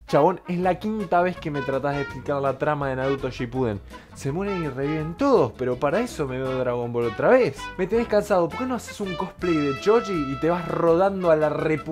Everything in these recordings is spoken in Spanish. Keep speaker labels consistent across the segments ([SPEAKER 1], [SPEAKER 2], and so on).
[SPEAKER 1] Chabón, es la quinta vez que me tratás de explicar la trama de Naruto Shippuden. Se mueren y reviven todos, pero para eso me veo Dragon Ball otra vez. Me tenés cansado, ¿por qué no haces un cosplay de Choji y te vas rodando a la repu...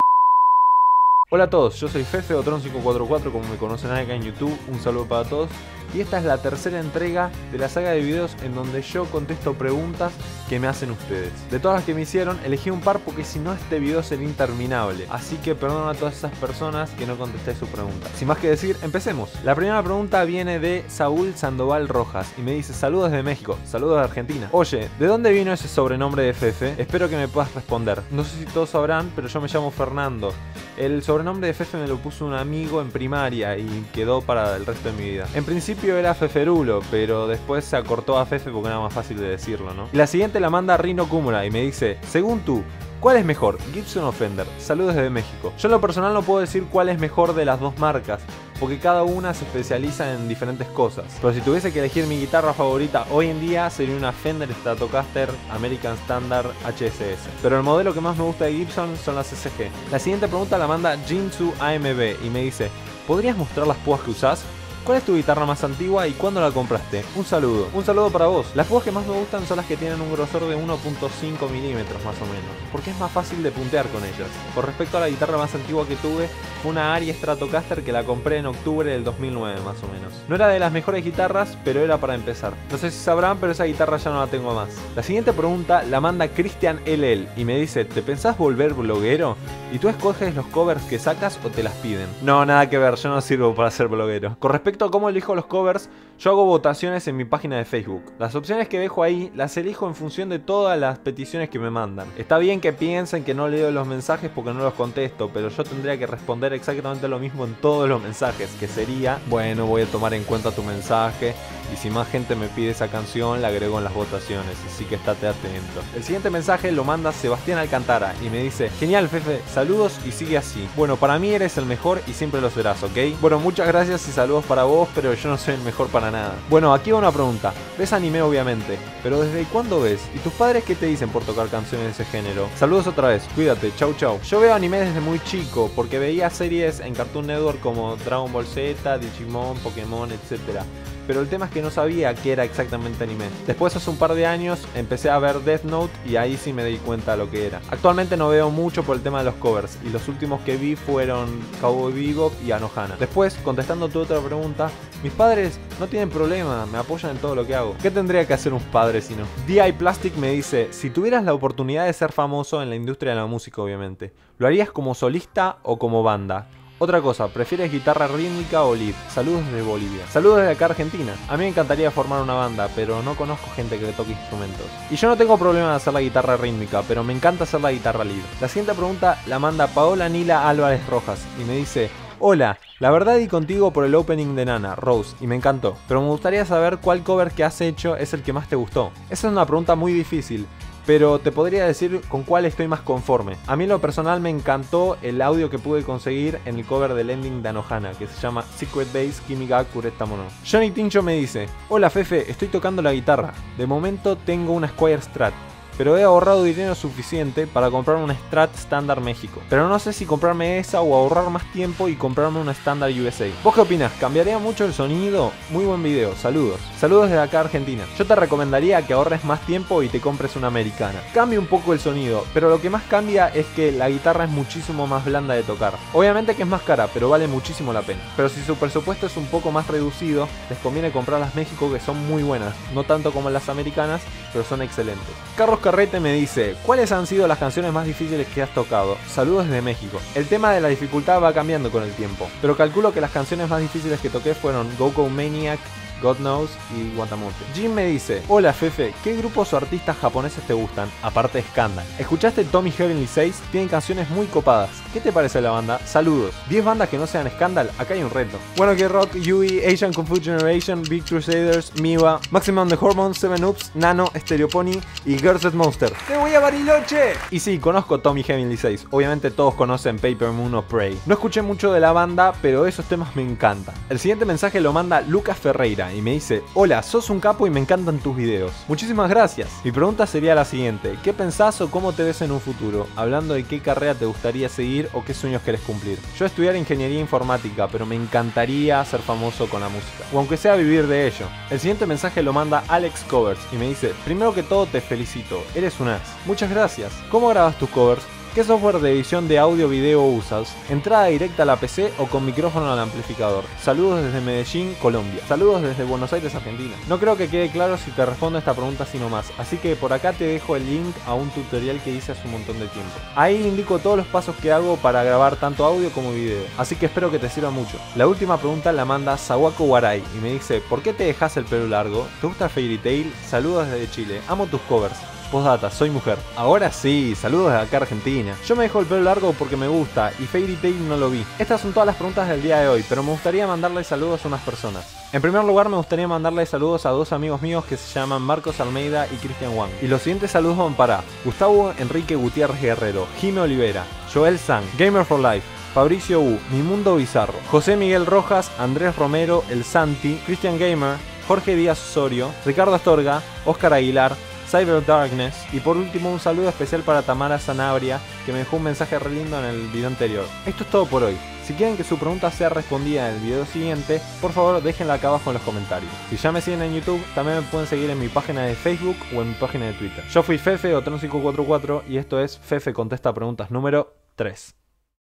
[SPEAKER 1] Hola a todos, yo soy Fefe o Tron544 como me conocen acá en YouTube, un saludo para todos. Y esta es la tercera entrega de la saga de videos en donde yo contesto preguntas que me hacen ustedes. De todas las que me hicieron, elegí un par porque si no este video sería interminable. Así que perdón a todas esas personas que no contesté su pregunta. Sin más que decir, empecemos. La primera pregunta viene de Saúl Sandoval Rojas y me dice: saludos desde México, saludos de Argentina. Oye, ¿de dónde vino ese sobrenombre de Fefe? Espero que me puedas responder. No sé si todos sabrán, pero yo me llamo Fernando. El sobrenombre de Fefe me lo puso un amigo en primaria y quedó para el resto de mi vida. En principio era Feferulo, pero después se acortó a Fefe porque era más fácil de decirlo, ¿no? Y la siguiente la manda Rino Kumura y me dice: según tú, ¿cuál es mejor, Gibson o Fender? Saludos desde México. Yo en lo personal no puedo decir cuál es mejor de las dos marcas, porque cada una se especializa en diferentes cosas. Pero si tuviese que elegir mi guitarra favorita hoy en día sería una Fender Stratocaster American Standard HSS. Pero el modelo que más me gusta de Gibson son las SG. La siguiente pregunta la manda Jinsu AMB y me dice: ¿podrías mostrar las púas que usás? ¿Cuál es tu guitarra más antigua y cuándo la compraste? Un saludo. Un saludo para vos. Las púas que más me gustan son las que tienen un grosor de 1.5 milímetros más o menos, porque es más fácil de puntear con ellas. Con respecto a la guitarra más antigua que tuve, fue una Ari Stratocaster que la compré en octubre del 2009 más o menos. No era de las mejores guitarras, pero era para empezar. No sé si sabrán, pero esa guitarra ya no la tengo más. La siguiente pregunta la manda Cristian LL y me dice: ¿te pensás volver bloguero? ¿Y tú escoges los covers que sacas o te las piden? No, nada que ver, yo no sirvo para ser bloguero. Con respecto a cómo elijo los covers, yo hago votaciones en mi página de Facebook. Las opciones que dejo ahí las elijo en función de todas las peticiones que me mandan. Está bien que piensen que no leo los mensajes porque no los contesto, pero yo tendría que responder exactamente lo mismo en todos los mensajes, que sería: bueno, voy a tomar en cuenta tu mensaje y si más gente me pide esa canción la agrego en las votaciones, así que estate atento. El siguiente mensaje lo manda Sebastián Alcantara y me dice: genial Fefe, saludos y sigue así. Bueno, para mí eres el mejor y siempre lo serás, ¿ok? Bueno, muchas gracias y saludos para vos, pero yo no soy el mejor para nada. Bueno, aquí va una pregunta. ¿Ves anime obviamente? Pero ¿desde cuándo ves? ¿Y tus padres qué te dicen por tocar canciones de ese género? Saludos otra vez, cuídate, chau chau. Yo veo anime desde muy chico porque veía series en Cartoon Network como Dragon Ball Z, Digimon, Pokémon, etc. Pero el tema es que no sabía qué era exactamente anime. Después, hace un par de años, empecé a ver Death Note y ahí sí me di cuenta de lo que era. Actualmente no veo mucho por el tema de los covers y los últimos que vi fueron Cowboy Bebop y Anohana. Después, contestando tu otra pregunta, mis padres no tienen problema, me apoyan en todo lo que hago. ¿Qué tendría que hacer un padre si no? D.I. Plastic me dice: si tuvieras la oportunidad de ser famoso en la industria de la música obviamente, ¿lo harías como solista o como banda? Otra cosa, ¿prefieres guitarra rítmica o lead? Saludos desde Bolivia. Saludos desde acá Argentina. A mí me encantaría formar una banda, pero no conozco gente que le toque instrumentos. Y yo no tengo problema de hacer la guitarra rítmica, pero me encanta hacer la guitarra lead. La siguiente pregunta la manda Paola Nila Álvarez Rojas y me dice: hola, la verdad di contigo por el opening de Nana, Rose, y me encantó. Pero me gustaría saber cuál cover que has hecho es el que más te gustó. Esa es una pregunta muy difícil, pero te podría decir con cuál estoy más conforme. A mí en lo personal me encantó el audio que pude conseguir en el cover del ending de Anohana, que se llama Secret Base Kimi ga Kureta Mono. Johnny Tincho me dice: hola Fefe, estoy tocando la guitarra. De momento tengo una Squier Strat, pero he ahorrado dinero suficiente para comprarme una Strat Standard México. Pero no sé si comprarme esa o ahorrar más tiempo y comprarme una Standard USA. ¿Vos qué opinas? ¿Cambiaría mucho el sonido? Muy buen video, saludos. Saludos desde acá Argentina. Yo te recomendaría que ahorres más tiempo y te compres una americana. Cambia un poco el sonido, pero lo que más cambia es que la guitarra es muchísimo más blanda de tocar. Obviamente que es más cara, pero vale muchísimo la pena. Pero si su presupuesto es un poco más reducido, les conviene comprar las México, que son muy buenas. No tanto como las americanas, pero son excelentes. Carlos Carrete me dice: ¿cuáles han sido las canciones más difíciles que has tocado? Saludos desde México. El tema de la dificultad va cambiando con el tiempo, pero calculo que las canciones más difíciles que toqué fueron Go Go Maniac, God Knows y Guantamote. Jim me dice: hola Fefe, ¿qué grupos o artistas japoneses te gustan? Aparte de Scandal. ¿Escuchaste Tommy Heavenly 6? Tienen canciones muy copadas. ¿Qué te parece la banda? Saludos. 10 bandas que no sean Scandal, acá hay un reto. Bueno que Rock, Yui, Asian Kung Fu Generation, Big Crusaders, Miwa, Maximum the Hormones, 7 Ups, Nano, Stereo Pony y Girls That Monster. ¡Te voy a Bariloche! Y sí, conozco Tommy Heavenly 6. Obviamente todos conocen Paper Moon o Prey. No escuché mucho de la banda, pero esos temas me encantan. El siguiente mensaje lo manda Lucas Ferreira Olivera y me dice: hola, sos un capo y me encantan tus videos. Muchísimas gracias. Mi pregunta sería la siguiente: ¿qué pensás o cómo te ves en un futuro? Hablando de qué carrera te gustaría seguir o qué sueños querés cumplir. Yo estudiar ingeniería informática, pero me encantaría ser famoso con la música, o aunque sea vivir de ello. El siguiente mensaje lo manda Alex Covers y me dice: primero que todo te felicito, eres un as. Muchas gracias. ¿Cómo grabas tus covers? ¿Qué software de edición de audio video usas? ¿Entrada directa a la PC o con micrófono al amplificador? Saludos desde Medellín, Colombia. Saludos desde Buenos Aires, Argentina. No creo que quede claro si te respondo esta pregunta así nomás, así que por acá te dejo el link a un tutorial que hice hace un montón de tiempo. Ahí indico todos los pasos que hago para grabar tanto audio como video, así que espero que te sirva mucho. La última pregunta la manda Sawako Warai y me dice: ¿por qué te dejas el pelo largo? ¿Te gusta Fairy Tail? Saludos desde Chile. Amo tus covers. Postdata, soy mujer. Ahora sí, saludos de acá Argentina. Yo me dejo el pelo largo porque me gusta y Fairy Tail no lo vi. Estas son todas las preguntas del día de hoy, pero me gustaría mandarle saludos a unas personas. En primer lugar, me gustaría mandarle saludos a dos amigos míos que se llaman Marcos Almeida y Cristian Wang. Y los siguientes saludos van para Gustavo Enrique Gutiérrez Guerrero, Jime Olivera, Joel Sang, Gamer for Life, Fabricio U, Mi Mundo Bizarro, José Miguel Rojas, Andrés Romero, El Santi, Christian Gamer, Jorge Díaz Osorio, Ricardo Astorga, Oscar Aguilar, Cyber Darkness, y por último un saludo especial para Tamara Sanabria, que me dejó un mensaje re lindo en el video anterior. Esto es todo por hoy. Si quieren que su pregunta sea respondida en el video siguiente, por favor déjenla acá abajo en los comentarios. Si ya me siguen en YouTube, también me pueden seguir en mi página de Facebook o en mi página de Twitter. Yo fui Fefe o Trónsico44 y esto es Fefe Contesta Preguntas número 3.